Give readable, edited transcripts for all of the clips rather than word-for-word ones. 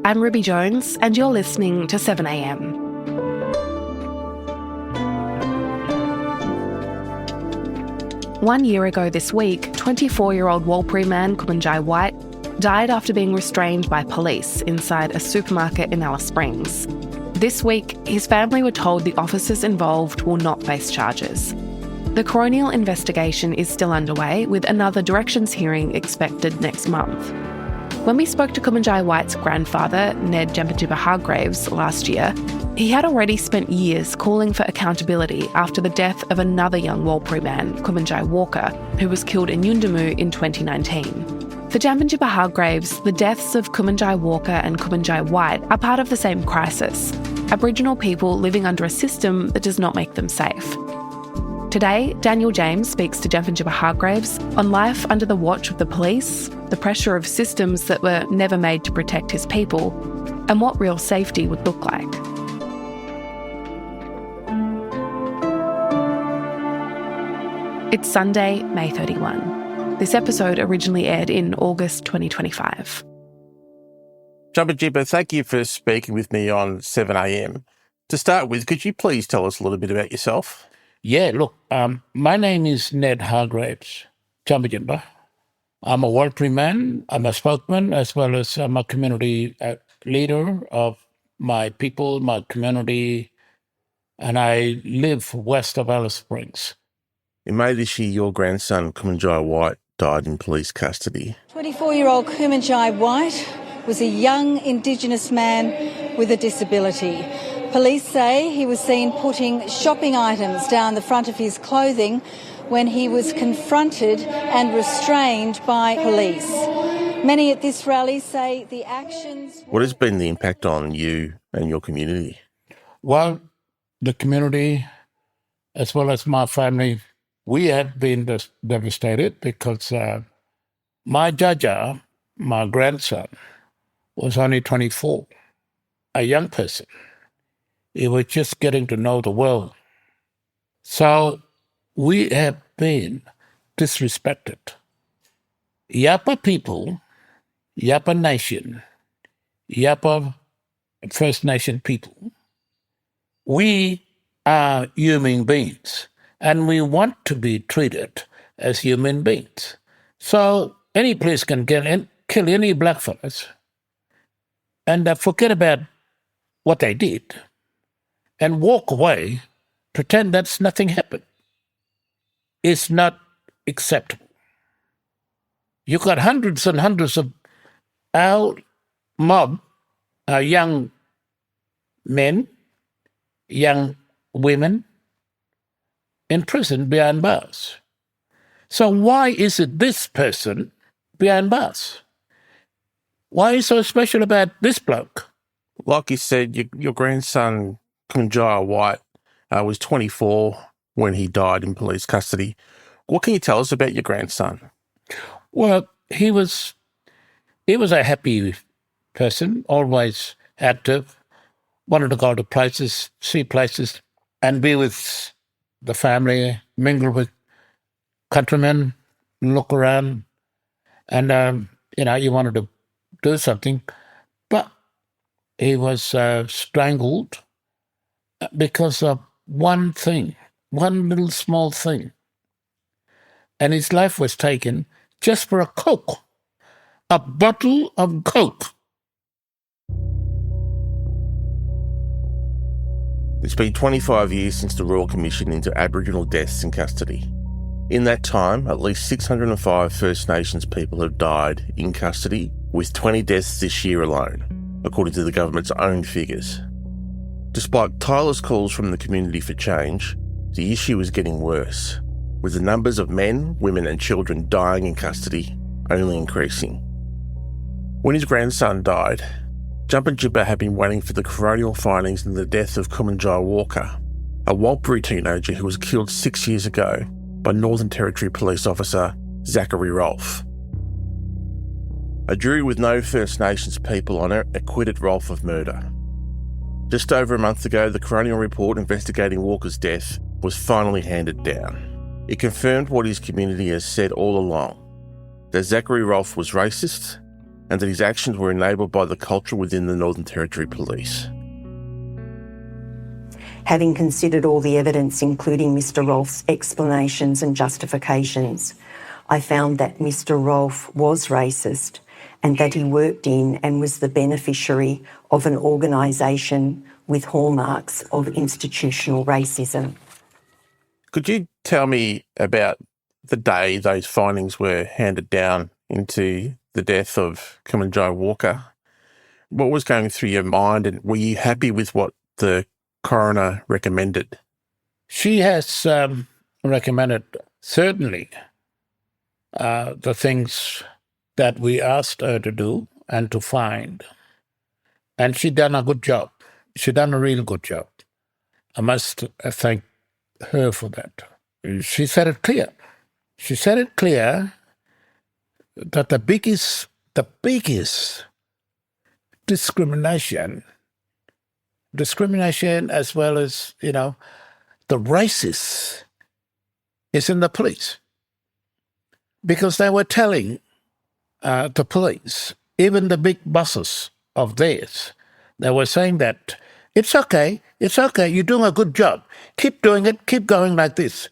I'm Ruby Jones, and you're listening to 7am. One year ago this week, 24-year-old Warlpiri man Kumanjayi White died after being restrained by police inside a supermarket in Alice Springs. This week, his family were told the officers involved will not face charges. The coronial investigation is still underway, with another directions hearing expected next month. When we spoke to Kumanjayi White's grandfather, Ned Jampijinpa Hargraves, last year, he had already spent years calling for accountability after the death of another young Warlpiri man, Kumanjayi Walker, who was killed in Yuendumu in 2019. For Jampijinpa Hargraves, the deaths of Kumanjayi Walker and Kumanjayi White are part of the same crisis: Aboriginal people living under a system that does not make them safe. Today, Daniel James speaks to Jampijinpa Hargraves on life under the watch of the police, the pressure of systems that were never made to protect his people, and what real safety would look like. It's Sunday, May 31. This episode originally aired in August 2025. Jampijinpa, thank you for speaking with me on 7am. To start with, could you please tell us a little bit about yourself? Yeah, look, my name is Ned Hargraves, Jampijinpa. I'm a Warlpiri man. I'm a spokesman, as well as I'm a community leader of my people, my community, and I live west of Alice Springs. In May this year, your grandson, Kumanjayi White, died in police custody. 24-year-old Kumanjayi White was a young Indigenous man with a disability. Police say he was seen putting shopping items down the front of his clothing when he was confronted and restrained by police. Many at this rally say the actions... What has been the impact on you and your community? Well, the community, as well as my family, we have been devastated because my Jaja, my grandson, was only 24, a young person. He was just getting to know the world. So we have been disrespected. Yapa people, Yapa Nation, Yapa First Nation people, we are human beings and we want to be treated as human beings. So any place can kill any blackfellas and forget about what they did and walk away, pretend that's nothing happened. It's not acceptable. You got hundreds and hundreds of our mob, our young men, young women, in prison behind bars. So why is it this person behind bars? Why is it so special about this bloke? Like you said, your grandson, Kumanjayi White, was 24 when he died in police custody. What can you tell us about your grandson? Well, he was a happy person, always active, wanted to go to places, see places, and be with the family, mingle with countrymen, look around, and, he wanted to do something. But he was strangled because of one thing, one little small thing. And his life was taken just for a Coke, a bottle of Coke. It's been 25 years since the Royal Commission into Aboriginal deaths in custody. In that time, at least 605 First Nations people have died in custody, with 20 deaths this year alone, according to the government's own figures. Despite tireless calls from the community for change, the issue is getting worse, with the numbers of men, women and children dying in custody only increasing. When his grandson died, Jampijinpa had been waiting for the coronial findings in the death of Kumanjayi Walker, a Warlpiri teenager who was killed 6 years ago by Northern Territory police officer Zachary Rolfe. A jury with no First Nations people on it acquitted Rolfe of murder. Just over a month ago, the coronial report investigating Walker's death was finally handed down. It confirmed what his community has said all along, that Zachary Rolfe was racist and that his actions were enabled by the culture within the Northern Territory Police. Having considered all the evidence, including Mr Rolfe's explanations and justifications, I found that Mr Rolfe was racist and that he worked in and was the beneficiary of an organisation with hallmarks of institutional racism. Could you tell me about the day those findings were handed down into the death of Kumanjayi Walker? What was going through your mind, and were you happy with what the coroner recommended? She has recommended certainly the things that we asked her to do and to find. And she done a good job. She done a real good job. I must thank her for that. She said it clear. She said it clear that the biggest discrimination as well as, the racists is in the police. Because they were telling the police, even the big bosses of theirs, they were saying that it's okay, you're doing a good job. Keep doing it, keep going like this.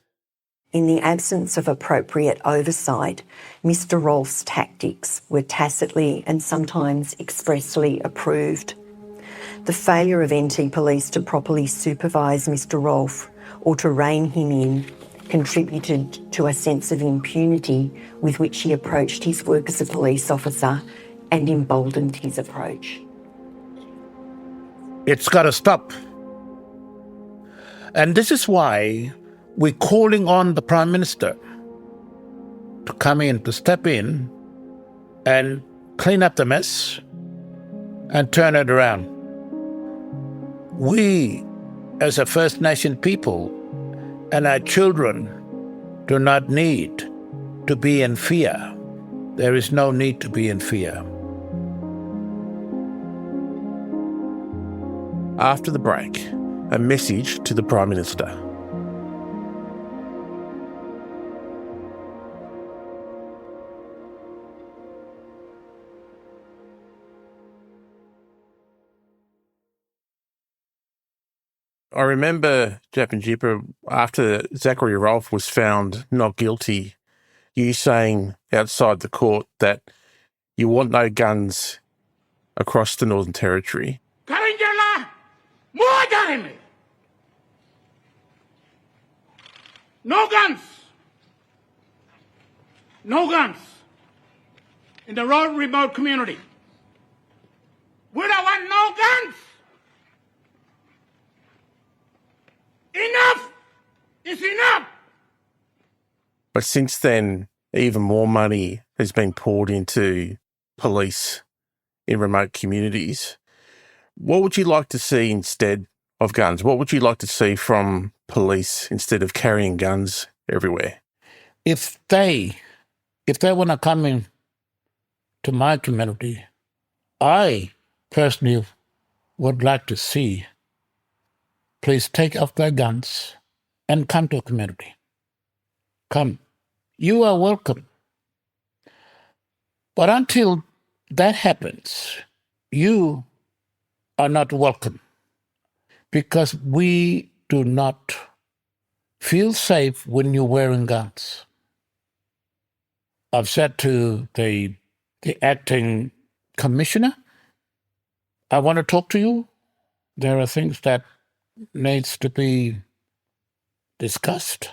In the absence of appropriate oversight, Mr Rolfe's tactics were tacitly and sometimes expressly approved. The failure of NT Police to properly supervise Mr Rolfe or to rein him in contributed to a sense of impunity with which he approached his work as a police officer and emboldened his approach. It's got to stop. And this is why we're calling on the Prime Minister to come in, to step in and clean up the mess and turn it around. We, as a First Nation people, and our children do not need to be in fear. There is no need to be in fear. After the break, a message to the Prime Minister. I remember, Jampijinpa, after Zachary Rolfe was found not guilty, you saying outside the court that you want no guns across the Northern Territory. No guns. No guns in the rural remote community. We don't want no guns. Enough is enough. But since then, even more money has been poured into police in remote communities. What would you like to see instead of guns? What would you like to see from police instead of carrying guns everywhere? If they want to come in to my community, I personally would like to see police take off their guns and come to a community. Come. You are welcome. But until that happens, you are not welcome, because we do not feel safe when you're wearing guns. I've said to the acting commissioner, I want to talk to you. There are things that needs to be discussed.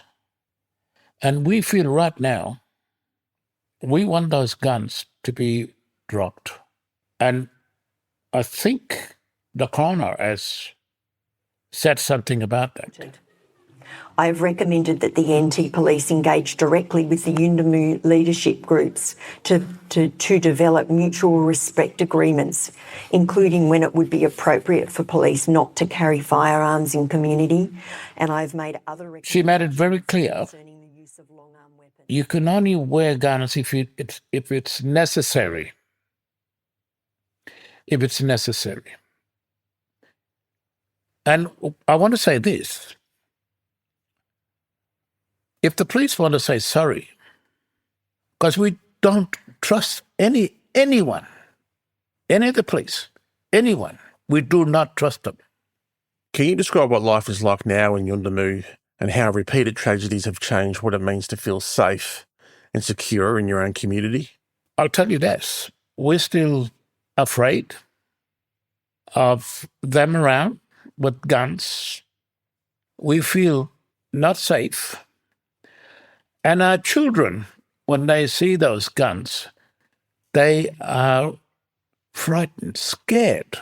And we feel right now, we want those guns to be dropped. And I think the coroner has said something about that. I've recommended that the NT Police engage directly with the Yuendamu leadership groups to develop mutual respect agreements, including when it would be appropriate for police not to carry firearms in community. And I've made other recommendations. She made it very clear. Concerning the use of long-arm weapons. You can only wear guns if it's necessary. If it's necessary. And I want to say this. If the police want to say sorry, because we don't trust anyone Any of the police, anyone, we do not trust them. Can you describe what life is like now in Yuendamu and how repeated tragedies have changed what it means to feel safe and secure in your own community? I'll tell you this, we're still afraid of them around with guns. We feel not safe. And our children, when they see those guns, they are frightened, scared.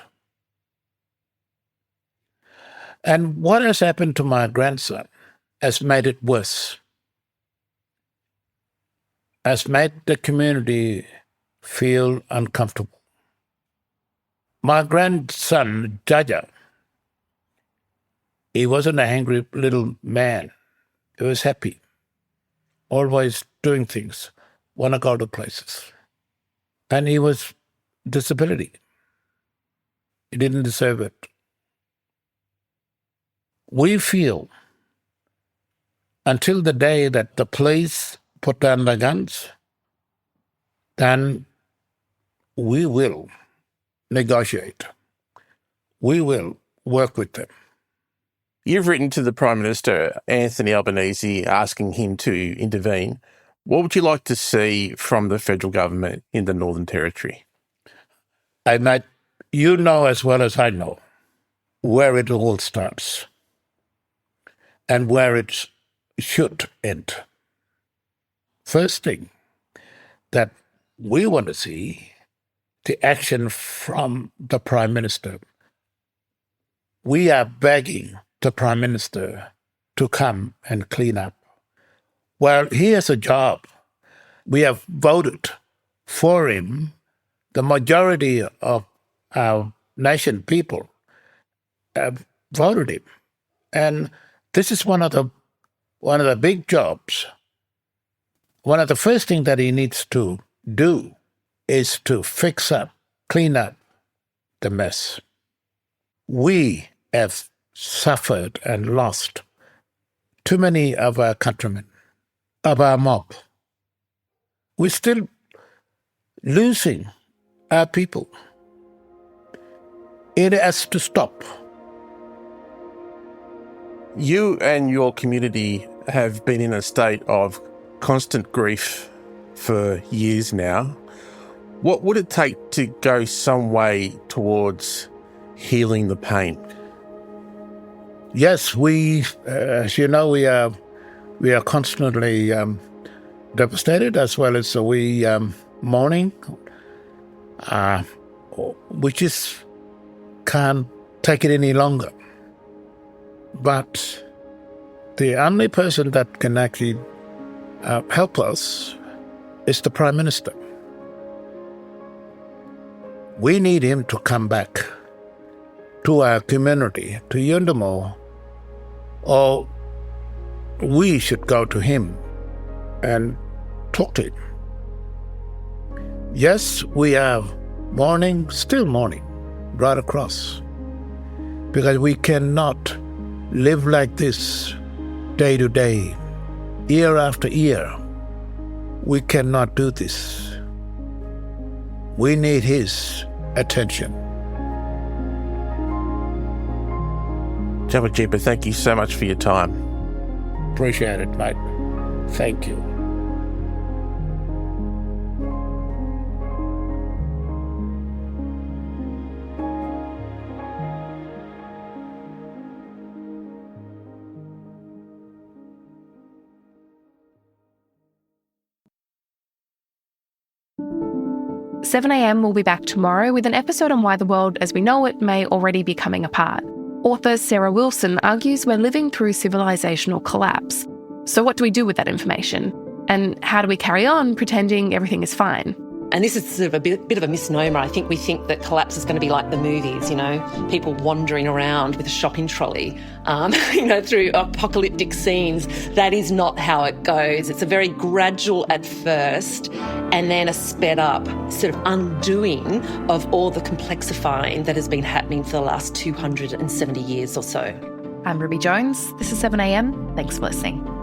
And what has happened to my grandson has made it worse, has made the community feel uncomfortable. My grandson, Jaja, he wasn't an angry little man. He was happy, always doing things, want to go to places. And he was disability. He didn't deserve it. We feel until the day that the police put down the guns, then we will negotiate. We will work with them. You've written to the Prime Minister, Anthony Albanese, asking him to intervene. What would you like to see from the federal government in the Northern Territory? You know as well as I know where it all starts and where it should end. First thing that we want to see, the action from the Prime Minister. We are begging the Prime Minister to come and clean up. Well, he has a job. We have voted for him. The majority of our nation people have voted him. And this is one of the big jobs. One of the first things that he needs to do is to fix up, clean up the mess. We have suffered and lost too many of our countrymen, of our mob. We're still losing our people. It has to stop. You and your community have been in a state of constant grief for years now. What would it take to go some way towards healing the pain? Yes, as you know, we are constantly devastated, as well as we mourning. We just can't take it any longer. But the only person that can actually help us is the Prime Minister. We need him to come back to our community, to Yuendamu, or we should go to him and talk to him. Yes, we are mourning, still mourning, right across, because we cannot live like this day to day, year after year. We cannot do this. We need his attention. Jampijinpa, thank you so much for your time. Appreciate it, mate. Thank you. Seven AM will be back tomorrow with an episode on why the world as we know it may already be coming apart. Author Sarah Wilson argues we're living through civilizational collapse. So what do we do with that information? And how do we carry on pretending everything is fine? And this is sort of a bit of a misnomer. I think we think that collapse is going to be like the movies, people wandering around with a shopping trolley, through apocalyptic scenes. That is not how it goes. It's a very gradual at first and then a sped up sort of undoing of all the complexifying that has been happening for the last 270 years or so. I'm Ruby Jones. This is 7am. Thanks for listening.